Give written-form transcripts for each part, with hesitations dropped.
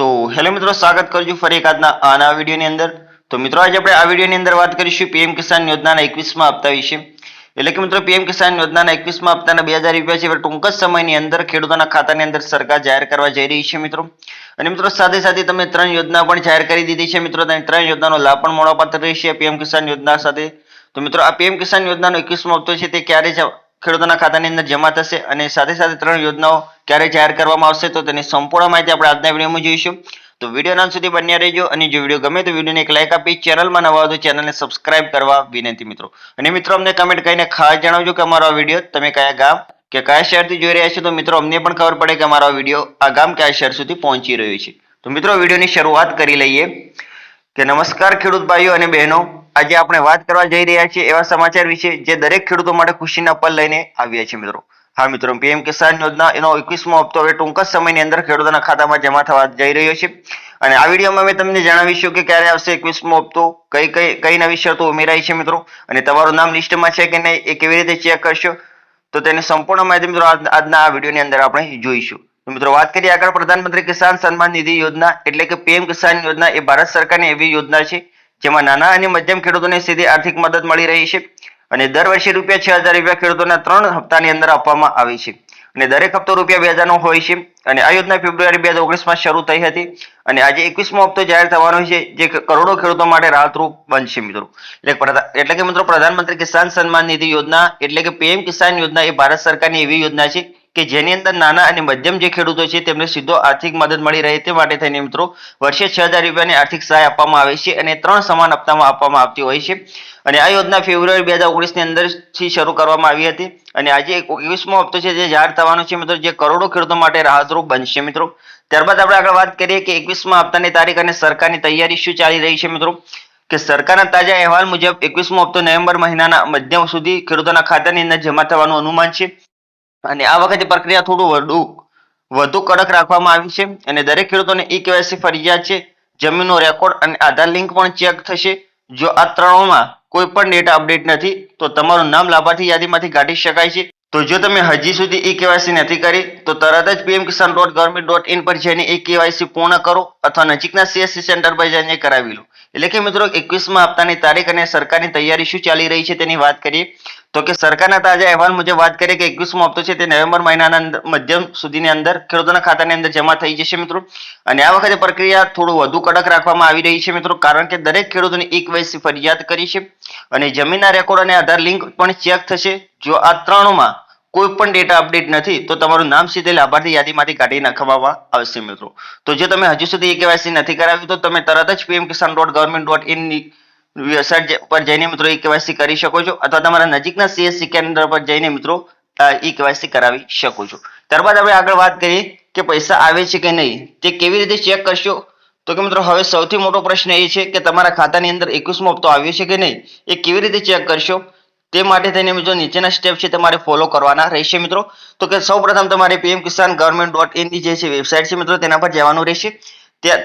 તો હેલો મિત્રો, સ્વાગત કરજો ફરી એક આના વિડીયોની અંદર. તો મિત્રો, આજે આપણે આ વિડીયોની અંદર વાત કરીશું પીએમ કિસાન યોજનાના 21મા હપ્તા વિશે. એટલે કે મિત્રો, પીએમ કિસાન યોજનાના 21મા હપ્તાના 2000 રૂપિયા છે ટૂંક જ સમયની અંદર ખેડૂતોના ખાતાની અંદર સરકાર જાહેર કરવા જઈ રહી છે મિત્રો. અને મિત્રો, સાથે સાથે તમે 3 યોજના પણ જાહેર કરી દીધી છે મિત્રો. તમે 3 યોજનાનો લાભ પણ મળવાપાત્ર રહેશે પીએમ કિસાન યોજના સાથે. તો મિત્રો, આ પીએમ કિસાન યોજનાનો 21મો હપ્તો છે તે ક્યારે ખેડૂતોના ખાતાની અંદર જમા થશે અને સાથે સાથે 3 યોજનાઓ ક્યારે જાહેર કરવામાં આવશે, તો તેની સંપૂર્ણ માહિતી આપણે આજના વિડીયોમાં જોઈશું. તો વિડીયો અંત સુધી બન્યા રહેજો અને જો વિડીયો ગમે તો વિડીયોને એક લાઈક આપી, ચેનલમાં નવા હોય તો ચેનલને સબસ્ક્રાઇબ કરવા વિનંતી મિત્રો. અને મિત્રો, અમને કમેન્ટ કરીને ખાસ જણાવજો કે અમારો આ વિડીયો તમે કયા ગામ કે કયા શહેરથી જોઈ રહ્યા છો. તો મિત્રો, અમને પણ ખબર પડે કે અમારો આ વિડીયો આ ગામ કયા શહેર સુધી પહોંચી રહ્યો છે. તો મિત્રો, વિડીયોની શરૂઆત કરી લઈએ કે નમસ્કાર ખેડૂત ભાઈઓ અને બહેનો. આજે આપણે વાત કરવા જઈ રહ્યા છીએ એવા સમાચાર વિશે જે દરેક ખેડૂતો માટે ખુશીના પલ લઈને આવ્યા છે મિત્રો. હા મિત્રો, પીએમ કિસાન યોજના એનો 21મો હપ્તો હવે ટૂંક જ સમયની અંદર ખેડૂતોના ખાતામાં જમા થવા જઈ રહ્યો છે. અને આ વિડીયોમાં અમે તમને જણાવીશું કે ક્યારે આવશે 21મો હપ્તો, કઈ નવી શરતો ઉમેરાઈ છે મિત્રો, અને તમારું નામ લિસ્ટમાં છે કે નહીં એ કેવી રીતે ચેક કરશો, તો તેની સંપૂર્ણ માહિતી મિત્રો આજના આ વિડીયોની અંદર આપણે જોઈશું. તો મિત્રો, વાત કરીએ આગળ. પ્રધાનમંત્રી કિસાન સન્માન નિધિ યોજના એટલે કે પીએમ કિસાન યોજના એ ભારત સરકારની એવી યોજના છે જેમાં નાના અને મધ્યમ ખેડૂતોને સીધી આર્થિક મદદ મળી રહી છે. અને દર વર્ષે રૂપિયા 6000 રૂપિયા ખેડૂતોના 3 હપ્તાની અંદર આપવામાં આવે છે. અને દરેક હપ્તો રૂપિયા 2000 નો હોય છે. અને આ યોજના ફેબ્રુઆરી 2019માં શરૂ થઈ હતી અને આજે 21મો હપ્તો જાહેર થવાનો છે, જે કરોડો ખેડૂતો માટે રાહતરૂપ બનશે મિત્રો. એટલે કે મિત્રો, પ્રધાનમંત્રી કિસાન સન્માન નિધિ યોજના એટલે કે પીએમ કિસાન યોજના એ ભારત સરકારની એવી યોજના છે કે જેની અંદર નાના અને મધ્યમ જે ખેડૂતો છે તેમને સીધો આર્થિક મદદ મળી રહે તે માટે થઈને મિત્રો વર્ષે 6000 રૂપિયાની આર્થિક સહાય આપવામાં આવે છે અને 3 સમાન હપ્તામાં આપવામાં આવતી હોય છે. અને આ યોજના ફેબ્રુઆરી 2019ની અંદરથી શરૂ કરવામાં આવી હતી અને આજે 21મો હપ્તો છે જે જાહેર થવાનો છે મિત્રો, જે કરોડો ખેડૂતો માટે રાહતરૂપ બનશે મિત્રો. ત્યારબાદ આપણે આગળ વાત કરીએ કે 21મા હપ્તાની તારીખ અને સરકારની તૈયારી શું ચાલી રહી છે મિત્રો. કે સરકારના તાજા અહેવાલ મુજબ 21મો હપ્તો નવેમ્બર મહિનાના મધ્યમ સુધી ખેડૂતોના ખાતાની અંદર જમા થવાનું અનુમાન છે. અને આ વખતે પ્રક્રિયા થોડું વધુ કડક રાખવામાં આવી છે અને દરેક ખેડૂતોને ઈ-કેવાયસી ફરજિયાત છે. જમીનનો રેકોર્ડ અને આધાર લિંક પણ ચેક થશે. જો આ ત્રણોમાં કોઈ પણ ડેટા અપડેટ નથી તો તમારું નામ લાભાર્થી યાદીમાંથી કાઢી શકાય છે. તો જો તમે હજી સુધી ઈ-કેવાયસી નથી કરી તો તરત જ pmkisan.government.in પર જઈને ઈ-કેવાયસી પૂર્ણ કરો અથવા નજીકના CSC સેન્ટર પર જઈને કરાવી લો. એટલે કે મિત્રો, 21મા હપ્તાની તારીખ અને સરકારની તૈયારી શું ચાલી રહી છે તેની વાત કરીએ તો કે સરકારના તાજા અહેવાલ મુજબ વાત કરીએ કે 21મો હપ્તો છે તે નવેમ્બર મહિનાના મધ્યમ સુધીની અંદર ખેડૂતોના ખાતાની અંદર જમા થઈ જશે મિત્રો. અને આ વખતે પ્રક્રિયા થોડું વધુ કડક રાખવામાં આવી રહી છે મિત્રો, કારણ કે દરેક ખેડૂતોને ઈ-કેવાયસી ફરજિયાત કરી છે અને જમીનના રેકોર્ડ અને આધાર લિંક પણ ચેક થશે. જો આ ત્રણમાં કોઈ પણ ડેટા અપડેટ નથી તો તમારું નામ સીધે લાભાર્થી યાદીમાંથી કાઢી નાખવામાં આવશે મિત્રો. તો જો તમે હજુ સુધી ઈ-કેવાયસી નથી કરાવી તો તમે તરત જ pmkisan.government.in ની વેબસાઇટ પર જઈને મિત્રો ઈ-કેવાયસી કરી શકો છો અથવા તમારા નજીકના CSC કેન્દ્ર પર જઈને મિત્રો ઈ-કેવાયસી કરાવી શકો છો. ત્યારબાદ આપણે આગળ વાત કરીએ કે પૈસા આવે છે કે નહીં તે કેવી રીતે ચેક કરશો. તો કે મિત્રો, હવે સૌથી મોટો પ્રશ્ન એ છે કે તમારા ખાતાની અંદર 21મો હપ્તો આવ્યો છે કે નહીં એ કેવી રીતે ચેક કરશો. તે માટે થઈને મિત્રો નીચેના સ્ટેપ છે તમારે ફોલો કરવાના રહેશે મિત્રો. તો કે સૌપ્રથમ તમારે pmkisan.government.in ની જે છે વેબસાઇટ છે મિત્રો તેના પર જવાનું રહેશે.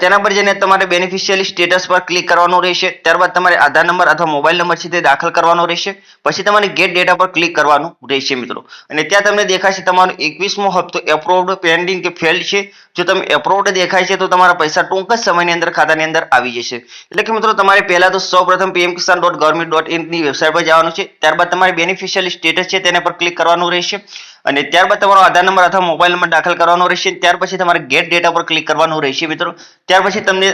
તેના પર જઈને તમારે બેનિફિશિયરી સ્ટેટસ પર ક્લિક કરવાનું રહેશે. ત્યારબાદ તમારે આધાર નંબર અથવા મોબાઈલ નંબર છે તે દાખલ કરવાનો રહેશે. પછી તમારે ગેટ ડેટા પર ક્લિક કરવાનું રહેશે મિત્રો. અને ત્યાં તમને દેખાશે તમારો 21મો હપ્તો એપ્રુવડ, પેન્ડિંગ કે ફેલ્ડ છે. જો તમે એપ્રુવડ દેખાય છે તો તમારા પૈસા ટૂંક જ સમયની અંદર ખાતાની અંદર આવી જશે. એટલે કે મિત્રો, તમારે પહેલા તો સૌપ્રથમ pmkisan.government.in ની વેબસાઇટ પર જવાનું છે. ત્યારબાદ તમારે બેનિફિશિયરી સ્ટેટસ છે તેના પર ક્લિક કરવાનું રહેશે અને ત્યારબાદ તમારો આધાર નંબર અથવા મોબાઈલ નંબર દાખલ કરવાનો રહેશે. ત્યાર પછી તમારે ગેટ ડેટા પર ક્લિક કરવાનું રહેશે મિત્રો. ત્યાર પછી તમને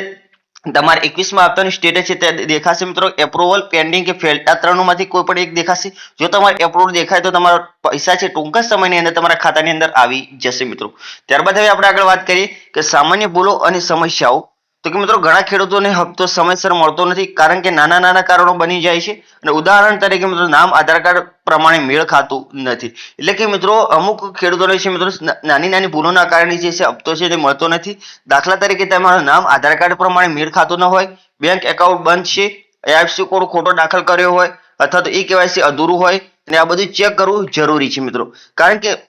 તમારે 21મા હપ્તાનું સ્ટેટસ છે તે દેખાશે મિત્રો, એપ્રુવલ, પેન્ડિંગ કે ફેલ્ડ. આ ત્રણમાંથી કોઈ પણ એક દેખાશે. જો તમારે એપ્રુવલ દેખાય તો તમારા પૈસા છે ટૂંક જ સમયની અંદર તમારા ખાતાની અંદર આવી જશે મિત્રો. ત્યારબાદ હવે આપણે આગળ વાત કરીએ કે સામાન્ય ભૂલો અને સમસ્યાઓ. તો કે મિત્રો, ઘણા ખેડૂતોને હપ્તો સમયસર મળતો નથી કારણ કે નાના કારણો બની જાય છે. અને ઉદાહરણ તરીકે મિત્રો, નામ આધાર કાર્ડ પ્રમાણે મેળ ખાતું નથી. એટલે કે મિત્રો, અમુક ખેડૂતોને છે મિત્રો નાની ભૂલોના કારણે જે છે હપ્તો છે તે મળતો નથી. દાખલા તરીકે તમારું નામ આધાર કાર્ડ પ્રમાણે મેળ ખાતું ન હોય, બેંક એકાઉન્ટ બંધ છે, IFSC કોડ ખોટો દાખલ કર્યો હોય અથવા તો ઈ-કેવાયસી અધૂરું હોય, અને આ બધું ચેક કરવું જરૂરી છે મિત્રો. કારણ કે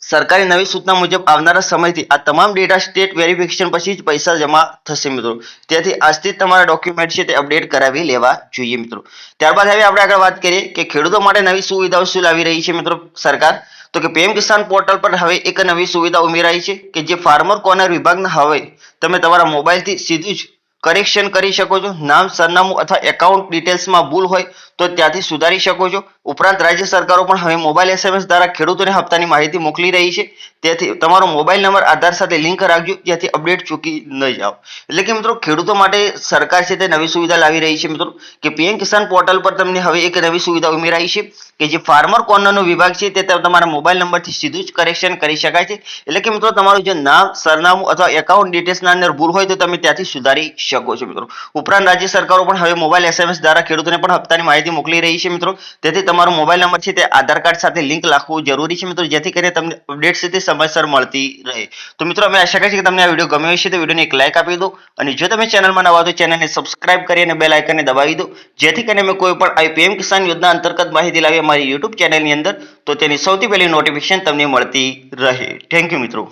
સરકારી નવી સૂચના મુજબ આવનારા સમયથી આ તમામ ડેટા સ્ટેટ વેરિફિકેશન પછી જ પૈસા જમા થશે મિત્રો. તેથી આજથી તમારા ડોક્યુમેન્ટ છે તે અપડેટ કરાવી લેવા જોઈએ મિત્રો. ત્યારબાદ હવે આપણે આગળ વાત કરીએ કે ખેડૂતો માટે નવી સુવિધાઓ શું લાવી રહી છે મિત્રો સરકાર. તો કે પીએમ કિસાન પોર્ટલ પર હવે એક નવી સુવિધા ઉમેરાઈ છે કે જે ફાર્મર કોર્નર વિભાગના હવે તમે તમારા મોબાઈલથી સીધું જ કરેક્શન કરી શકો છો. નામ, સરનામું અથવા એકાઉન્ટ ડિટેલ્સમાં ભૂલ હોય તો ત્યાંથી સુધારી શકો છો. ઉપરાંત રાજ્ય સરકારો પણ હવે મોબાઈલ SMS દ્વારા ખેડૂતોને હપ્તાની માહિતી મોકલી રહી છે. તેથી તમારો મોબાઈલ નંબર આધાર સાથે લિંક રાખજો, જેથી અપડેટ ચૂકી ન જાઓ. એટલે કે મિત્રો ખેડૂતો માટે સરકાર છે તે નવી સુવિધા લાવી રહી છે મિત્રો કે પીએમ કિસાન પોર્ટલ પર તમને હવે એક નવી સુવિધા ઉમેરાઈ છે કે જે ફાર્મર કોર્નરનો વિભાગ છે તે તમારા મોબાઈલ નંબરથી સીધું જ કરેક્શન કરી શકાય છે. એટલે કે મિત્રો તમારું જે નામ, સરનામું અથવા એકાઉન્ટ ડિટેલ્સના અંદર ભૂલ હોય તો તમે ત્યાંથી સુધારી શકો છો મિત્રો. ઉપરાંત રાજ્ય સરકારો પણ હવે મોબાઈલ SMS દ્વારા ખેડૂતોને પણ હપ્તાની માહિતી મોકલી રહી છે મિત્રો. તેથી તમારો મોબાઈલ નંબર છે તે આધાર કાર્ડ સાથે લિંક રાખવું જરૂરી છે મિત્રો, જેથી કરીને તમને અપડેટ છે તે સમયસર મળતી રહે. તો મિત્રો અમે આશા કરીએ છીએ કે તમને આ વિડીયો ગમ્યો હશે તો વિડીયોને એક લાઈક આપી દો, અને જો તમે ચેનલમાં નવા તો ચેનલને સબસ્ક્રાઇબ કરી અને બેલ આઇકનને દબાવી દો, જેથી કરીને અમે કોઈ પણ પીએમ કિસાન યોજના અંતર્ગત માહિતી લાવી અમારી યુટ્યુબ ચેનલની અંદર તો તેની સૌથી પહેલી નોટિફિકેશન તમને મળતી રહે. થેન્ક યુ મિત્રો.